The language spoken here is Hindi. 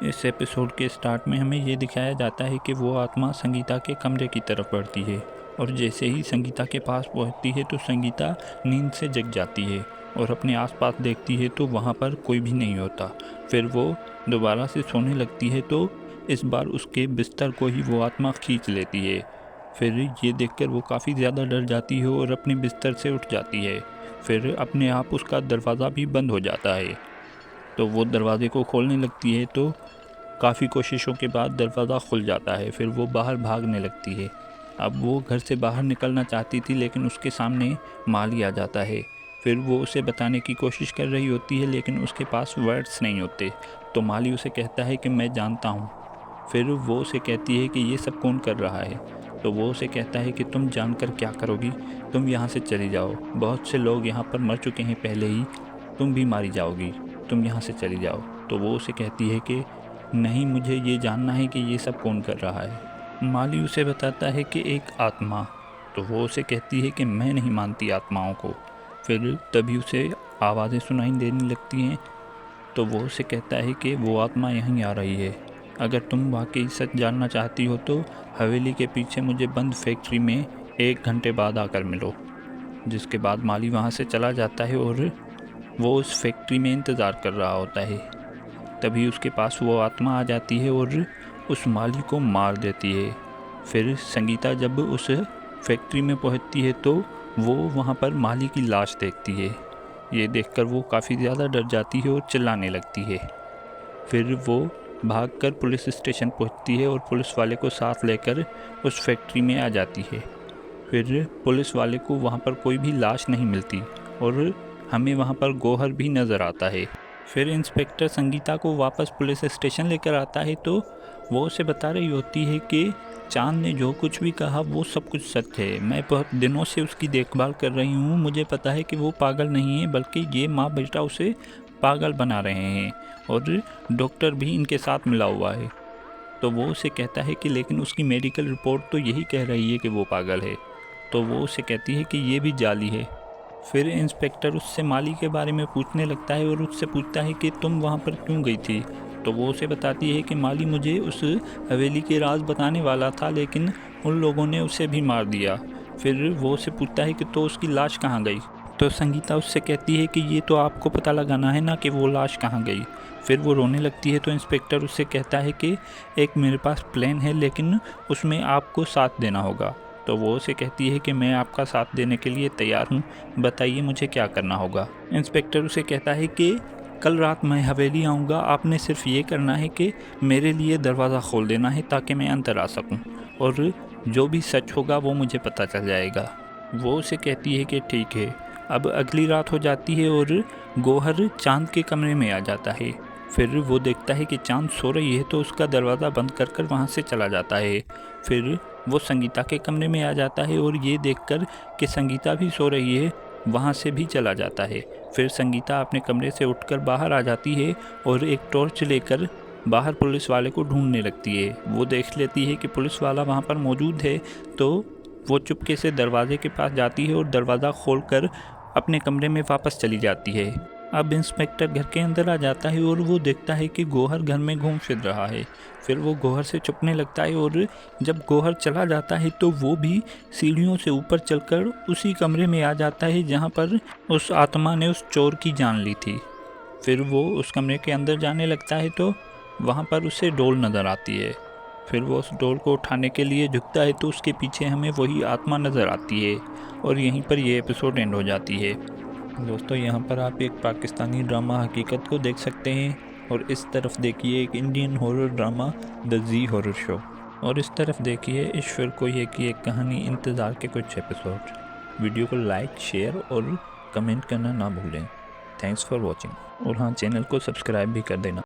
इस एपिसोड के स्टार्ट में हमें ये दिखाया जाता है कि वो आत्मा संगीता के कमरे की तरफ बढ़ती है और जैसे ही संगीता के पास पहुंचती है तो संगीता नींद से जग जाती है और अपने आसपास देखती है तो वहाँ पर कोई भी नहीं होता। फिर वो दोबारा से सोने लगती है तो इस बार उसके बिस्तर को ही वो आत्मा खींच लेती है। फिर ये देखकर वो काफ़ी ज़्यादा डर जाती है और अपने बिस्तर से उठ जाती है। फिर अपने आप उसका दरवाज़ा भी बंद हो जाता है तो वो दरवाजे को खोलने लगती है तो काफ़ी कोशिशों के बाद दरवाज़ा खुल जाता है। फिर वो बाहर भागने लगती है। अब वो घर से बाहर निकलना चाहती थी लेकिन उसके सामने माली आ जाता है। फिर वो उसे बताने की कोशिश कर रही होती है लेकिन उसके पास वर्ड्स नहीं होते तो माली उसे कहता है कि मैं जानता हूँ। फिर वो उसे कहती है कि ये सब कौन कर रहा है तो वो उसे कहता है कि तुम जानकर क्या करोगी, तुम यहाँ से चली जाओ, बहुत से लोग यहाँ पर मर चुके हैं पहले ही, तुम भी मारी जाओगी, तुम यहाँ से चली जाओ। तो वो उसे कहती है कि नहीं, मुझे ये जानना है कि ये सब कौन कर रहा है। माली उसे बताता है कि एक आत्मा। तो वो उसे कहती है कि मैं नहीं मानती आत्माओं को। फिर तभी उसे आवाज़ें सुनाई देने लगती हैं तो वो उसे कहता है कि वो आत्मा यहीं आ रही है, अगर तुम वाकई सच जानना चाहती हो तो हवेली के पीछे मुझे बंद फैक्ट्री में 1 घंटे बाद आकर मिलो। जिसके बाद माली वहाँ से चला जाता है और वो उस फैक्ट्री में इंतज़ार कर रहा होता है। तभी उसके पास वो आत्मा आ जाती है और उस माली को मार देती है। फिर संगीता जब उस फैक्ट्री में पहुंचती है तो वो वहाँ पर माली की लाश देखती है। ये देखकर वो काफ़ी ज़्यादा डर जाती है और चिल्लाने लगती है। फिर वो भागकर पुलिस स्टेशन पहुंचती है और पुलिस वाले को साथ लेकर उस फैक्ट्री में आ जाती है। फिर पुलिस वाले को वहाँ पर कोई भी लाश नहीं मिलती और हमें वहाँ पर गौहर भी नज़र आता है। फिर इंस्पेक्टर संगीता को वापस पुलिस स्टेशन लेकर आता है तो वो उसे बता रही होती है कि चांद ने जो कुछ भी कहा वो सब कुछ सच है। मैं बहुत दिनों से उसकी देखभाल कर रही हूँ, मुझे पता है कि वो पागल नहीं है बल्कि ये माँ बेटा उसे पागल बना रहे हैं और डॉक्टर भी इनके साथ मिला हुआ है। तो वो उसे कहता है कि लेकिन उसकी मेडिकल रिपोर्ट तो यही कह रही है कि वो पागल है। तो वो उसे कहती है कि ये भी जाली है। फिर इंस्पेक्टर उससे माली के बारे में पूछने लगता है और उससे पूछता है कि तुम वहाँ पर क्यों गई थी। तो वो उसे बताती है कि माली मुझे उस हवेली के राज बताने वाला था लेकिन उन लोगों ने उसे भी मार दिया। फिर वो उसे पूछता है कि तो उसकी लाश कहाँ गई। तो संगीता उससे कहती है कि ये तो आपको पता लगाना है ना कि वो लाश कहाँ गई। फिर वो रोने लगती है तो इंस्पेक्टर उससे कहता है कि एक मेरे पास प्लान है लेकिन उसमें आपको साथ देना होगा। तो वो उसे कहती है कि मैं आपका साथ देने के लिए तैयार हूँ, बताइए मुझे क्या करना होगा। इंस्पेक्टर उसे कहता है कि कल रात मैं हवेली आऊँगा, आपने सिर्फ ये करना है कि मेरे लिए दरवाज़ा खोल देना है ताकि मैं अंदर आ सकूँ और जो भी सच होगा वो मुझे पता चल जाएगा। वो उसे कहती है कि ठीक है। अब अगली रात हो जाती है और गौहर चांद के कमरे में आ जाता है। फिर वो देखता है कि चांद सो रही है तो उसका दरवाज़ा बंद कर कर वहाँ से चला जाता है। फिर वो संगीता के कमरे में आ जाता है और ये देखकर कि संगीता भी सो रही है वहाँ से भी चला जाता है। फिर संगीता अपने कमरे से उठकर बाहर आ जाती है और एक टॉर्च लेकर बाहर पुलिस वाले को ढूंढने लगती है। वो देख लेती है कि पुलिस वाला वहाँ पर मौजूद है तो वो चुपके से दरवाजे के पास जाती है और दरवाज़ा खोलकर अपने कमरे में वापस चली जाती है। अब इंस्पेक्टर घर के अंदर आ जाता है और वो देखता है कि गौहर घर में घूम फिर रहा है। फिर वो गौहर से छुपने लगता है और जब गौहर चला जाता है तो वो भी सीढ़ियों से ऊपर चलकर उसी कमरे में आ जाता है जहाँ पर उस आत्मा ने उस चोर की जान ली थी। फिर वो उस कमरे के अंदर जाने लगता है तो वहाँ पर उसे डोल नज़र आती है। फिर वो उस डोल को उठाने के लिए झुकता है तो उसके पीछे हमें वही आत्मा नज़र आती है और यहीं पर ये एपिसोड एंड हो जाती है। दोस्तों, यहाँ पर आप एक पाकिस्तानी ड्रामा हकीकत को देख सकते हैं और इस तरफ देखिए एक Indian horror drama the Zee horror show और इस तरफ देखिए ईश्वर कोई की एक कहानी इंतज़ार के कुछ एपिसोड। वीडियो को लाइक, शेयर और कमेंट करना ना भूलें। थैंक्स फॉर वॉचिंग और हाँ, चैनल को सब्सक्राइब भी कर देना।